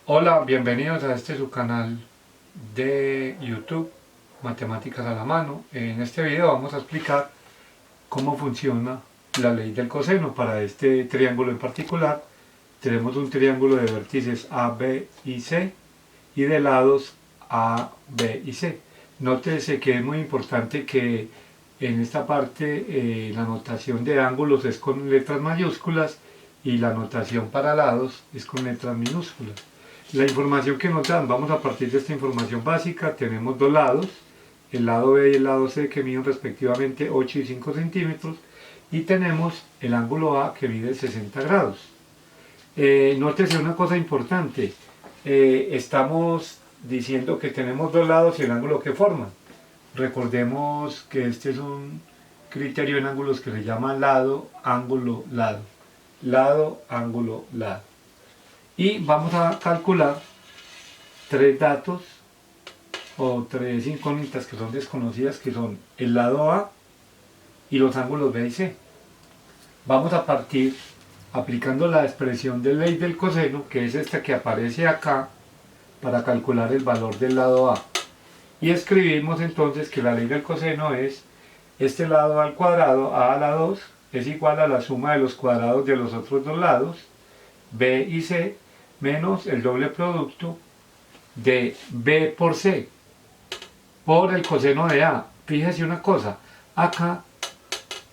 Hola, bienvenidos a este su canal de YouTube, Matemáticas a la Mano. En este video vamos a explicar cómo funciona la ley del coseno. Para este triángulo en particular, tenemos un triángulo de vértices A, B y C y de lados A, B y C. Nótese que es muy importante que en esta parte la notación de ángulos es con letras mayúsculas y la notación para lados es con letras minúsculas. La información que nos dan, vamos a partir de esta información básica, tenemos dos lados, el lado B y el lado C que miden respectivamente 8 y 5 centímetros y tenemos el ángulo A que mide 60 grados. Nótese una cosa importante, estamos diciendo que tenemos dos lados y el ángulo que forman. Recordemos que este es un criterio en ángulos que se llama lado, ángulo, lado. Lado, ángulo, lado. Y vamos a calcular tres datos o tres incógnitas que son desconocidas, que son el lado A y los ángulos B y C. Vamos a partir aplicando la expresión de ley del coseno, que es esta que aparece acá, para calcular el valor del lado A. Y escribimos entonces que la ley del coseno es este lado al cuadrado, A a la 2, es igual a la suma de los cuadrados de los otros dos lados, B y C, menos el doble producto de B por C, por el coseno de A. Fíjese una cosa, acá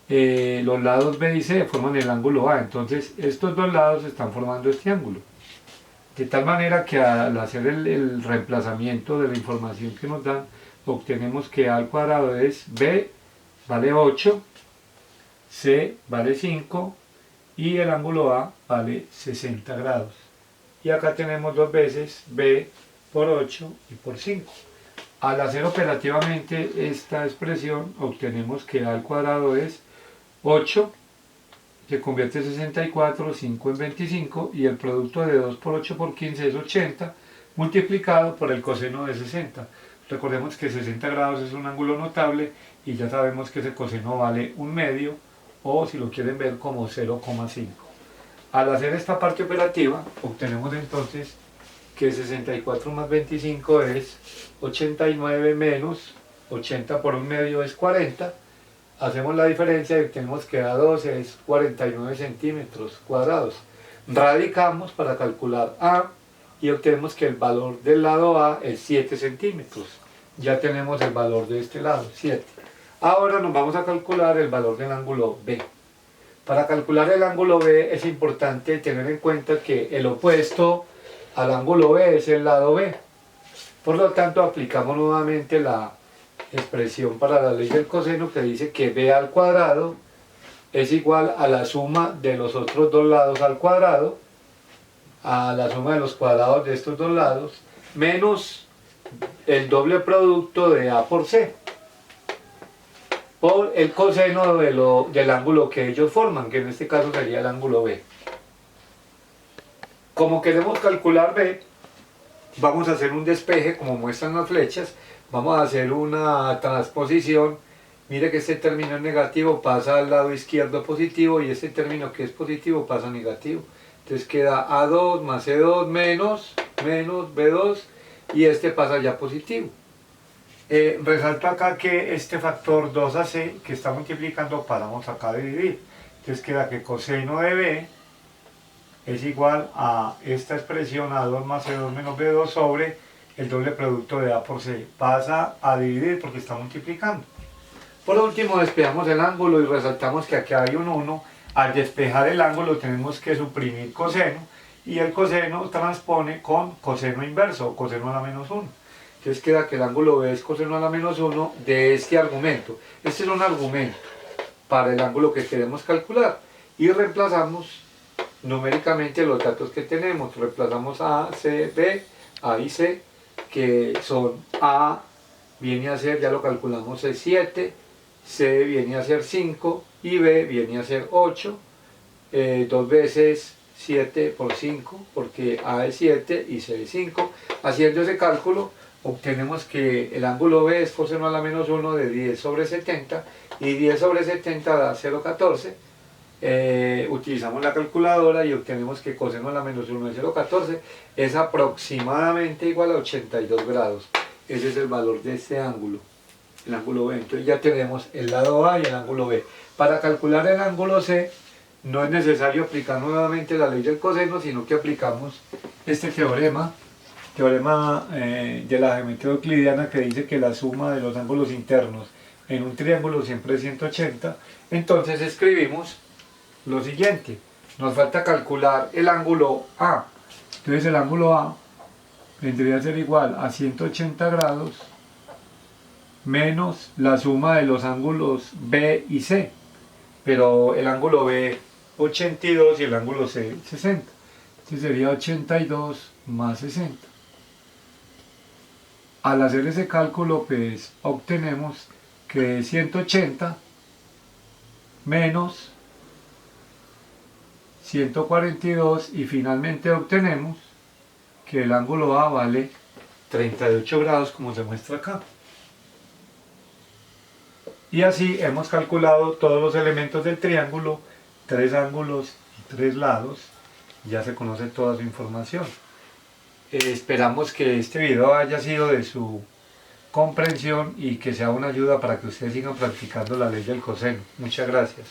los lados B y C forman el ángulo A, entonces estos dos lados están formando este ángulo. De tal manera que al hacer el reemplazamiento de la información que nos dan, obtenemos que A al cuadrado es B vale 8, C vale 5 y el ángulo A vale 60 grados. Y acá tenemos dos veces B por 8 y por 5. Al hacer operativamente esta expresión, obtenemos que A al cuadrado es 8, se convierte en 64, 5 en 25, y el producto de 2 por 8 por 15 es 80, multiplicado por el coseno de 60. Recordemos que 60 grados es un ángulo notable, y ya sabemos que ese coseno vale un medio, o si lo quieren ver como 0,5. Al hacer esta parte operativa, obtenemos entonces que 64 más 25 es 89 menos 80 por un medio es 40. Hacemos la diferencia y obtenemos que A2 es 49 centímetros cuadrados. Radicamos para calcular A y obtenemos que el valor del lado A es 7 centímetros. Ya tenemos el valor de este lado, 7. Ahora nos vamos a calcular el valor del ángulo B. Para calcular el ángulo B es importante tener en cuenta que el opuesto al ángulo B es el lado B. Por lo tanto, aplicamos nuevamente la expresión para la ley del coseno, que dice que B al cuadrado es igual a la suma de los otros dos lados al cuadrado, a la suma de los cuadrados de estos dos lados, menos el doble producto de A por C, por el coseno del ángulo que ellos forman, que en este caso sería el ángulo B. Como queremos calcular B, vamos a hacer un despeje como muestran las flechas, vamos a hacer una transposición. Mire que este término negativo pasa al lado izquierdo positivo y este término que es positivo pasa a negativo. Entonces queda A2 más C2 menos B2 y este pasa ya positivo. Resalto acá que este factor 2AC que está multiplicando pasamos acá a dividir. Entonces queda que coseno de B es igual a esta expresión A2 más C2 menos B2 sobre el doble producto de A por C. Pasa a dividir porque está multiplicando. Por último, despejamos el ángulo y resaltamos que aquí hay un 1. Al despejar el ángulo tenemos que suprimir coseno y el coseno transpone con coseno inverso o coseno a la menos 1. Entonces queda que el ángulo B es coseno a la menos 1 de este argumento. Este es un argumento para el ángulo que queremos calcular y reemplazamos numéricamente los datos que tenemos. Reemplazamos A, C, B, A y C, que son A viene a ser, ya lo calculamos, es 7, C viene a ser 5 y B viene a ser 8, 2 veces 7 por 5, porque A es 7 y C es 5. Haciendo ese cálculo obtenemos que el ángulo B es coseno a la menos 1 de 10 sobre 70 y 10 sobre 70 da 0,14. utilizamos la calculadora y obtenemos que coseno a la menos 1 de 0,14 es aproximadamente igual a 82 grados. Ese es el valor de este ángulo, el ángulo B. Entonces ya tenemos el lado A y el ángulo B. Para calcular el ángulo C no es necesario aplicar nuevamente la ley del coseno, sino que aplicamos este teorema de la geometría euclidiana, que dice que la suma de los ángulos internos en un triángulo siempre es 180. Entonces escribimos lo siguiente: nos falta calcular el ángulo A. Entonces el ángulo A vendría a ser igual a 180 grados menos la suma de los ángulos B y C, pero el ángulo B 82 y el ángulo C 60. Entonces sería 82 más 60. Al hacer ese cálculo, pues obtenemos que 180 menos 142 y finalmente obtenemos que el ángulo A vale 38 grados, como se muestra acá. Y así hemos calculado todos los elementos del triángulo, 3 ángulos y 3 lados. Ya se conoce toda su información. Esperamos que este video haya sido de su comprensión y que sea una ayuda para que ustedes sigan practicando la ley del coseno. Muchas gracias.